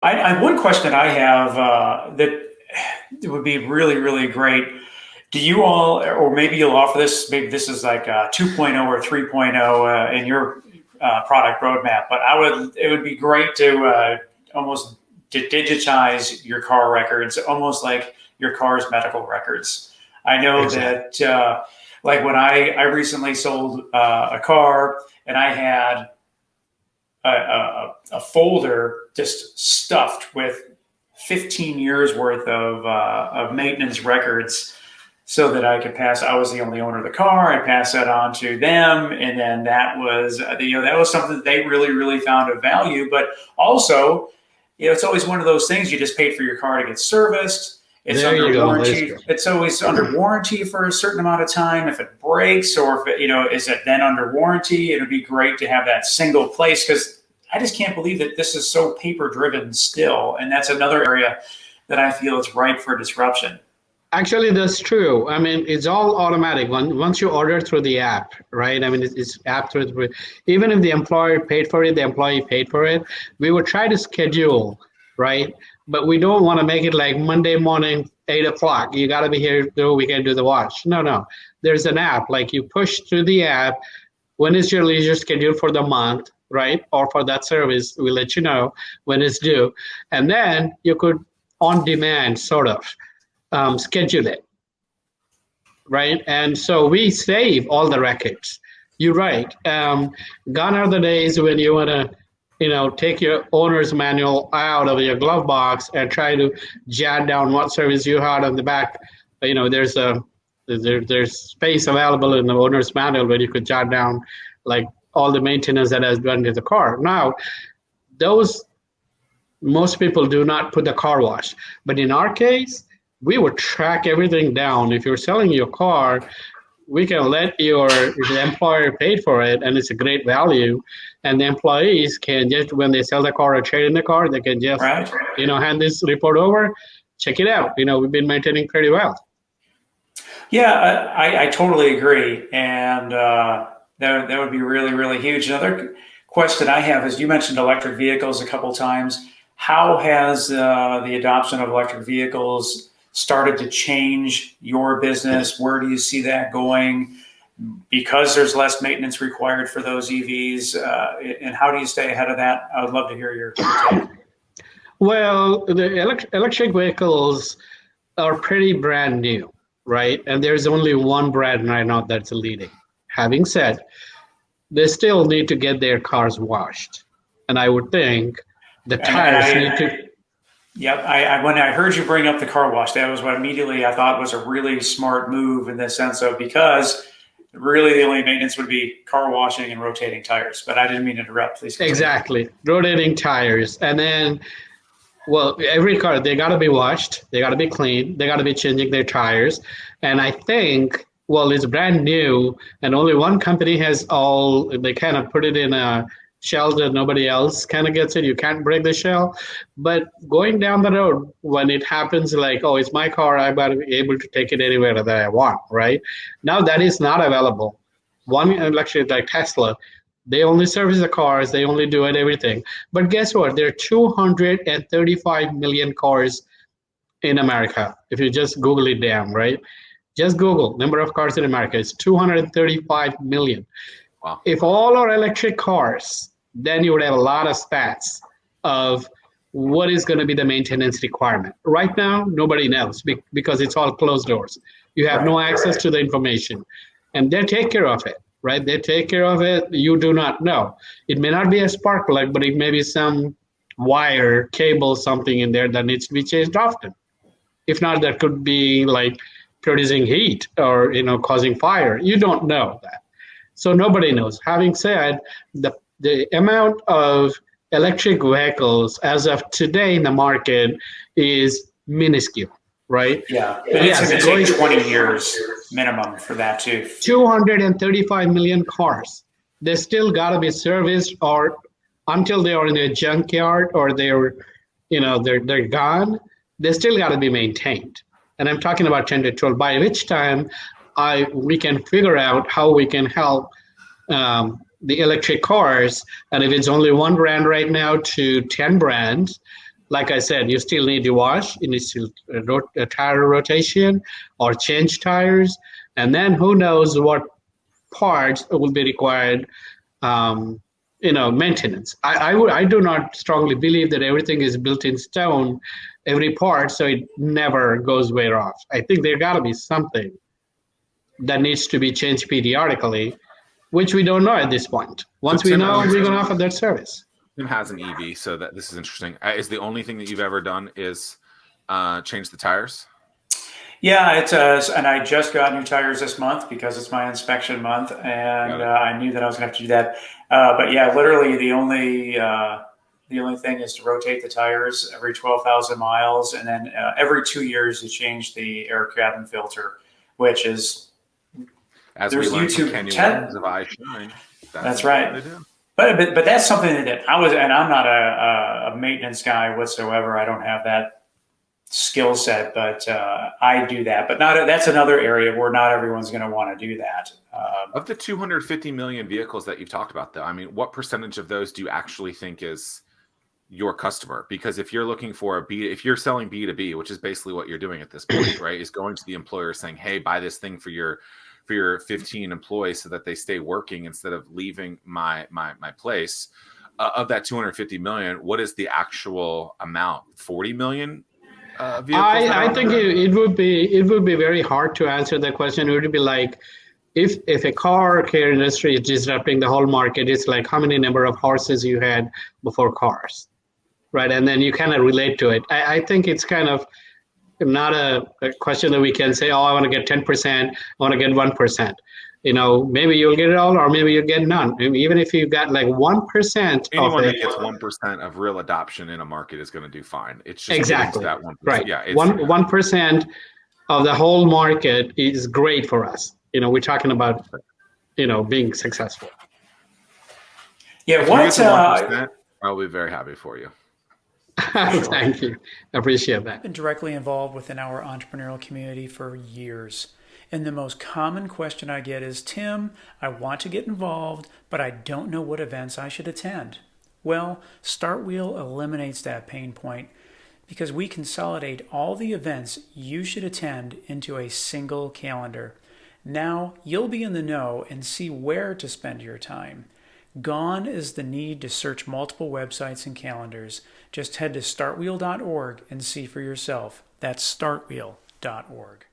One question I have that would be really, really great. Do you all, or maybe you'll offer this, maybe this is like 2.0 or 3.0 in your product roadmap, but it would be great to almost digitize your car records, almost like your car's medical records. I know Exactly. that, like when I recently sold a car and I had a folder just stuffed with 15 years worth of maintenance records so that I could pass. I was the only owner of the car. I passed that on to them, and then that was something that they really really found of value. But also, it's always one of those things. You just paid for your car to get serviced. It's There you under go. That's warranty. good. It's always under warranty for a certain amount of time. If it breaks, or if is it then under warranty? It would be great to have that single place because I just can't believe that this is so paper driven still, and that's another area that I feel is ripe for disruption. Actually, that's true. I mean, it's all automatic. Once you order through the app, right? I mean, it's app through. Even if the employer paid for it, the employee paid for it. We would try to schedule, right? But we don't want to make it like Monday morning, 8 o'clock. You got to be here so we can do the wash. No, no. There's an app. Like you push through the app. When is your leisure schedule for the month, right? Or for that service, we let you know when it's due, and then you could on demand sort of schedule it, right? And so we save all the records. You're right. Gone are the days when you want to, take your owner's manual out of your glove box and try to jot down what service you had on the back. There's there's space available in the owner's manual where you could jot down like all the maintenance that has done to the car. Now, those most people do not put the car wash, but in our case, we would track everything down. If you're selling your car, we can let if the employer paid for it and it's a great value, and the employees can just, when they sell the car or trade in the car, they can just, Right? hand this report over, check it out. We've been maintaining pretty well. Yeah, I totally agree, and that would be really really huge. Another question I have is you mentioned electric vehicles a couple times. How has the adoption of electric vehicles started to change your business? Where do you see that going? Because there's less maintenance required for those EVs, and how do you stay ahead of that? I would love to hear your take. Well, the electric vehicles are pretty brand new, right? And there's only one brand right now that's leading. Having said, they still need to get their cars washed. And I would think the And tires need I, to. yep, when I heard you bring up the car wash, that was what immediately I thought was a really smart move in the sense of because really the only maintenance would be car washing and rotating tires. But I didn't mean to interrupt. Please continue. Exactly, rotating tires. And then, well, every car, they got to be washed, they got to be cleaned, they got to be changing their tires. And I think, well, it's brand new, and only one company has they kind of put it in a shell that nobody else kind of gets it. You can't break the shell. But going down the road, when it happens, like, oh, it's my car, I'm got to be able to take it anywhere that I want, right? Now that is not available. One electric like Tesla, they only service the cars, they only do it everything. But guess what? There are 235 million cars in America. If you just Google it down, right? Just Google number of cars in America. It's 235 million. Wow. If all are electric cars, then you would have a lot of stats of what is going to be the maintenance requirement. Right now, nobody knows because it's all closed doors. You have Right. no access to the information, and they take care of it, right? They take care of it. You do not know. It may not be a spark plug, but it may be some wire, cable, something in there that needs to be changed often. If not, that could be like producing heat or causing fire. You don't know that. So nobody knows. Having said, the amount of electric vehicles as of today in the market is minuscule, right? Yeah, but it's Yes, going to take 20 years minimum for that too. 235 million cars. They still got to be serviced or until they are in a junkyard or they're gone. They still got to be maintained. And I'm talking about 10 to 12, by which time we can figure out how we can help the electric cars. And if it's only one brand right now to 10 brands, like I said, you still need to wash, you need to tire rotation or change tires, and then who knows what parts will be required, um, maintenance. I do not strongly believe that everything is built in stone, every part, so it never goes wear off. I think there got to be something that needs to be changed periodically, which we don't know at this point. So Once we Tim, know, we're going to offer that service. Tim has an EV, so that this is interesting. Is the only thing that you've ever done is change the tires? Yeah, and I just got new tires this month because it's my inspection month, and I knew that I was going to have to do that. But yeah, literally the only thing is to rotate the tires every 12,000 miles, and then every 2 years you change the air cabin filter, which is As there's we learned YouTube from Kenny 10. Williams of I Shine. That's right. But that's something that and I'm not a maintenance guy whatsoever. I don't have that skill set, but I do that. But that's another area where not everyone's going to want to do that. Of the 250 million vehicles that you've talked about, though, I mean, what percentage of those do you actually think is your customer? Because if you're looking for if you're selling B2B, which is basically what you're doing at this point, right, is going to the employer saying, hey, buy this thing for your 15 employees so that they stay working instead of leaving my place. Of that 250 million, what is the actual amount? 40 million vehicles? I think it would be very hard to answer that question. It would be like if a car care industry is disrupting the whole market, it's like how many number of horses you had before cars, right? And then you kind of relate to it. I think it's kind of not a question that we can say, oh, I want to get 10%, I want to get 1%. Maybe you'll get it all, or maybe you'll get none. I mean, even if you got like 1% anyone of that it, gets 1% of real adoption in a market is going to do fine. It's just exactly that 1%. right. Yeah, 1% of the whole market is great for us. We're talking about being successful. Yeah, if what's 1%, I'll be very happy for you. Thank you. I appreciate that. I've been directly involved within our entrepreneurial community for years. And the most common question I get is, Tim, I want to get involved, but I don't know what events I should attend. Well, Startwheel eliminates that pain point because we consolidate all the events you should attend into a single calendar. Now you'll be in the know and see where to spend your time. Gone is the need to search multiple websites and calendars. Just head to startwheel.org and see for yourself. That's startwheel.org.